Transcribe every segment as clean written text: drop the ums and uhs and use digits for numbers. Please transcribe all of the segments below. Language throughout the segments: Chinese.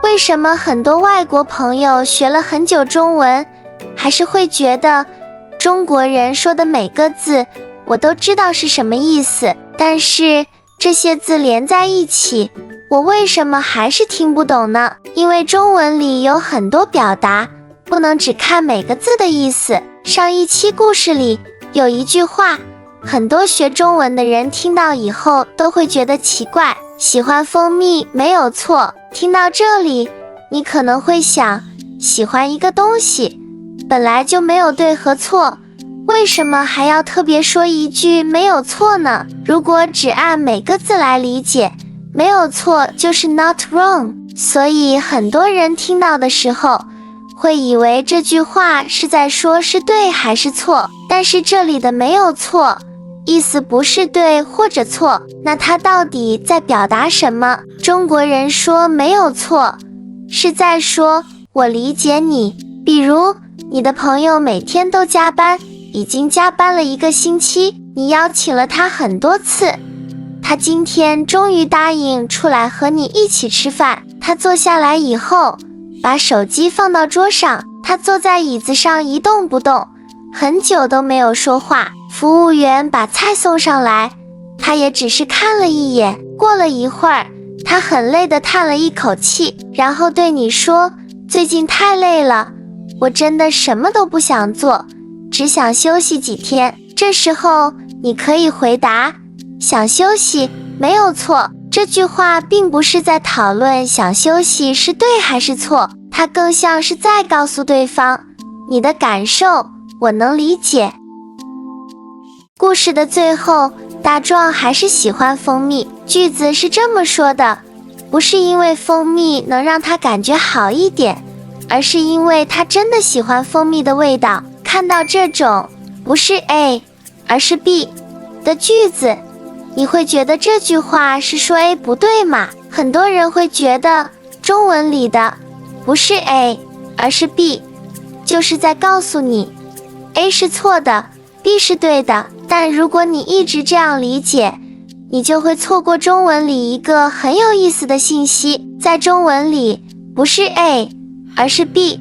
为什么很多外国朋友学了很久中文，还是会觉得中国人说的每个字我都知道是什么意思，但是这些字连在一起，我为什么还是听不懂呢？因为中文里有很多表达，不能只看每个字的意思。上一期故事里有一句话，很多学中文的人听到以后都会觉得奇怪，喜欢蜂蜜没有错。听到这里，你可能会想，喜欢一个东西本来就没有对和错，为什么还要特别说一句没有错呢？如果只按每个字来理解，没有错就是 not wrong， 所以很多人听到的时候会以为这句话是在说是对还是错，但是这里的没有错意思不是对或者错，那它到底在表达什么？中国人说没有错，是在说我理解你。比如你的朋友每天都加班，已经加班了1个星期，你邀请了他很多次，他今天终于答应出来和你一起吃饭。他坐下来以后，把手机放到桌上，他坐在椅子上一动不动，很久都没有说话。服务员把菜送上来，他也只是看了一眼。过了一会儿，他很累地叹了一口气，然后对你说，最近太累了，我真的什么都不想做，只想休息几天。这时候你可以回答，想休息没有错。这句话并不是在讨论想休息是对还是错，它更像是在告诉对方，你的感受我能理解。故事的最后，大壮还是喜欢蜂蜜。句子是这么说的，不是因为蜂蜜能让他感觉好一点，而是因为他真的喜欢蜂蜜的味道。看到这种不是 A 而是 B 的句子，你会觉得这句话是说 A 不对吗？很多人会觉得中文里的不是 A 而是 B 就是在告诉你 A 是错的， B 是对的。但如果你一直这样理解，你就会错过中文里一个很有意思的信息。在中文里，不是 A 而是 B，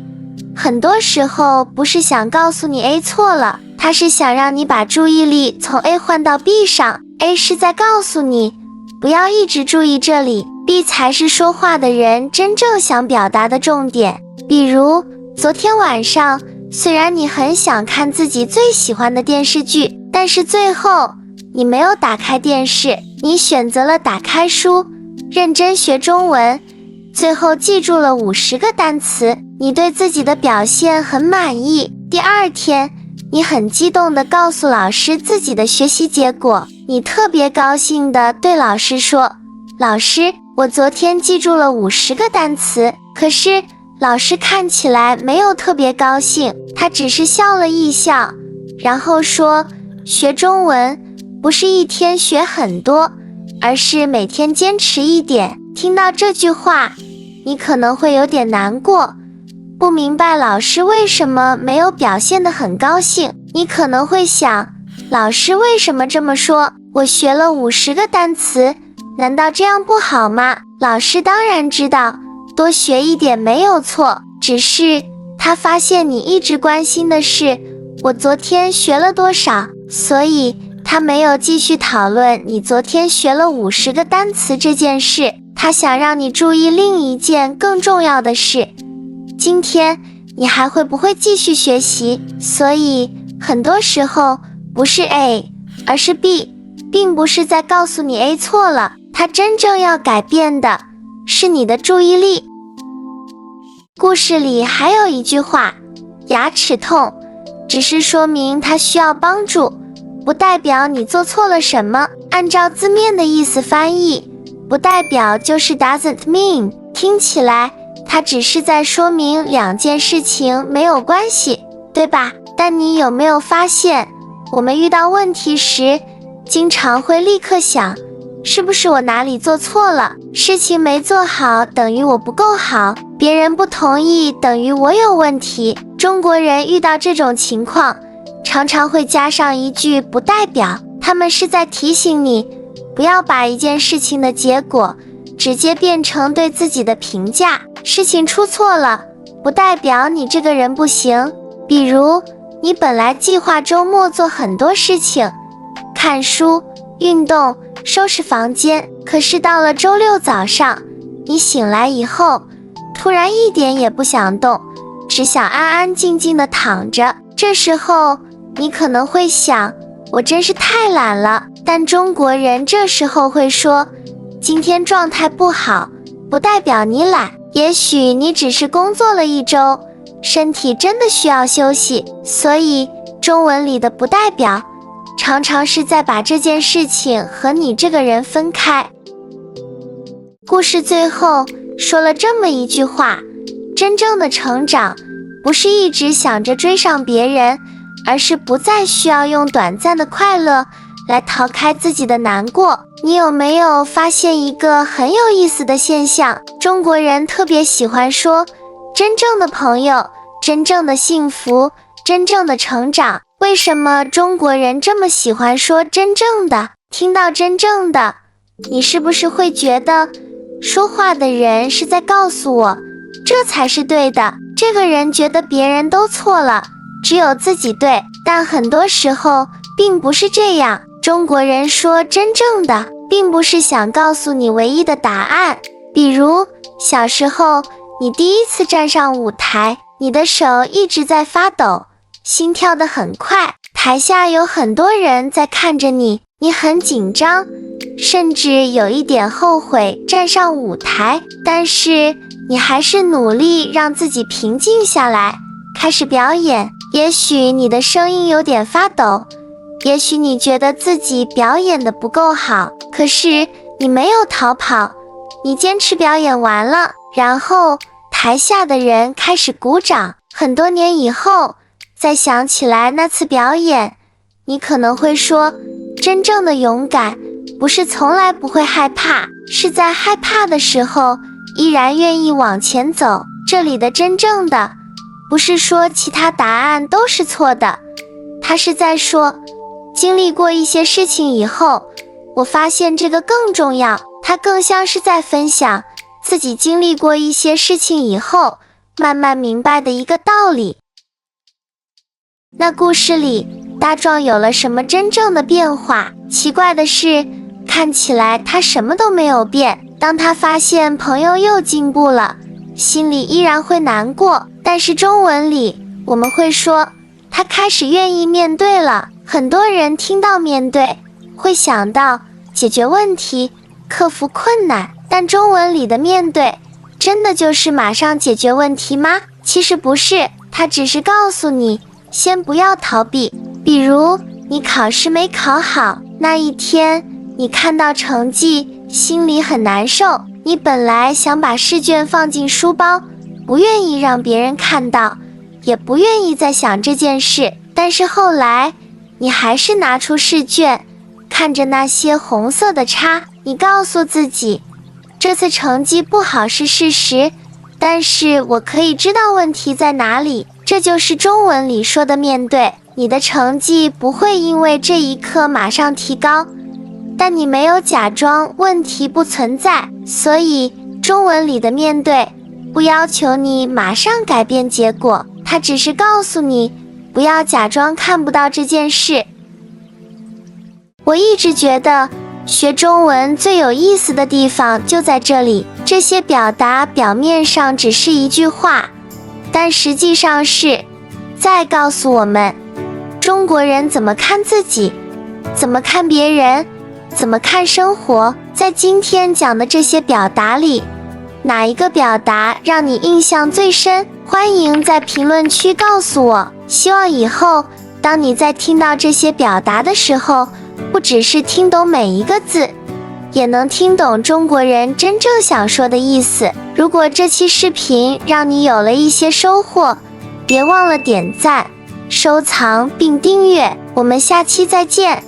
很多时候不是想告诉你 A 错了，它是想让你把注意力从 A 换到 B 上。 A 是在告诉你不要一直注意这里， B 才是说话的人真正想表达的重点。比如昨天晚上，虽然你很想看自己最喜欢的电视剧，但是最后你没有打开电视，你选择了打开书，认真学中文，最后记住了50个单词。你对自己的表现很满意。第二天，你很激动地告诉老师自己的学习结果，你特别高兴地对老师说，老师，我昨天记住了50个单词。可是老师看起来没有特别高兴，他只是笑了一笑，然后说，学中文不是一天学很多，而是每天坚持一点。听到这句话，你可能会有点难过，不明白老师为什么没有表现得很高兴。你可能会想，老师为什么这么说？我学了50个单词，难道这样不好吗？老师当然知道，多学一点没有错，只是他发现你一直关心的是我昨天学了多少，所以他没有继续讨论你昨天学了50个单词这件事。他想让你注意另一件更重要的事，今天你还会不会继续学习？所以很多时候不是 A 而是 B， 并不是在告诉你 A 错了，它真正要改变的是你的注意力。故事里还有一句话，牙齿痛只是说明它需要帮助，不代表你做错了什么。按照字面的意思翻译，不代表就是 doesn't mean， 听起来它只是在说明2件事情没有关系，对吧？但你有没有发现，我们遇到问题时，经常会立刻想，是不是我哪里做错了？事情没做好等于我不够好，别人不同意等于我有问题。中国人遇到这种情况，常常会加上一句不代表，他们是在提醒你，不要把一件事情的结果直接变成对自己的评价。事情出错了，不代表你这个人不行。比如，你本来计划周末做很多事情，看书、运动、收拾房间，可是到了周六早上，你醒来以后，突然一点也不想动，只想安安静静地躺着。这时候，你可能会想，我真是太懒了。但中国人这时候会说，今天状态不好，不代表你懒，也许你只是工作了一周，身体真的需要休息。所以中文里的不代表，常常是在把这件事情和你这个人分开。故事最后说了这么一句话，真正的成长不是一直想着追上别人，而是不再需要用短暂的快乐来逃开自己的难过。你有没有发现一个很有意思的现象？中国人特别喜欢说真正的朋友、真正的幸福、真正的成长。为什么中国人这么喜欢说真正的？听到真正的，你是不是会觉得说话的人是在告诉我，这才是对的？这个人觉得别人都错了，只有自己对。但很多时候并不是这样。中国人说真正的，并不是想告诉你唯一的答案。比如小时候，你第一次站上舞台，你的手一直在发抖，心跳得很快，台下有很多人在看着你，你很紧张，甚至有一点后悔站上舞台，但是你还是努力让自己平静下来，开始表演。也许你的声音有点发抖，也许你觉得自己表演得不够好，可是你没有逃跑，你坚持表演完了，然后台下的人开始鼓掌。很多年以后再想起来那次表演，你可能会说，真正的勇敢不是从来不会害怕，是在害怕的时候依然愿意往前走。这里的真正的不是说其他答案都是错的，他是在说经历过一些事情以后，我发现这个更重要。他更像是在分享自己经历过一些事情以后慢慢明白的一个道理。那故事里大壮有了什么真正的变化？奇怪的是，看起来他什么都没有变。当他发现朋友又进步了，心里依然会难过，但是中文里我们会说他开始愿意面对了。很多人听到面对会想到解决问题、克服困难，但中文里的面对真的就是马上解决问题吗？其实不是，它只是告诉你先不要逃避。比如你考试没考好，那一天你看到成绩心里很难受，你本来想把试卷放进书包，不愿意让别人看到，也不愿意再想这件事，但是后来你还是拿出试卷，看着那些红色的叉，你告诉自己，这次成绩不好是事实，但是我可以知道问题在哪里。这就是中文里说的面对。你的成绩不会因为这一刻马上提高，但你没有假装问题不存在。所以中文里的面对不要求你马上改变结果，它只是告诉你不要假装看不到这件事。我一直觉得学中文最有意思的地方就在这里，这些表达表面上只是一句话，但实际上是在告诉我们中国人怎么看自己，怎么看别人，怎么看生活。在今天讲的这些表达里，哪一个表达让你印象最深？欢迎在评论区告诉我。希望以后当你在听到这些表达的时候，不只是听懂每一个字，也能听懂中国人真正想说的意思。如果这期视频让你有了一些收获，别忘了点赞、收藏并订阅。我们下期再见。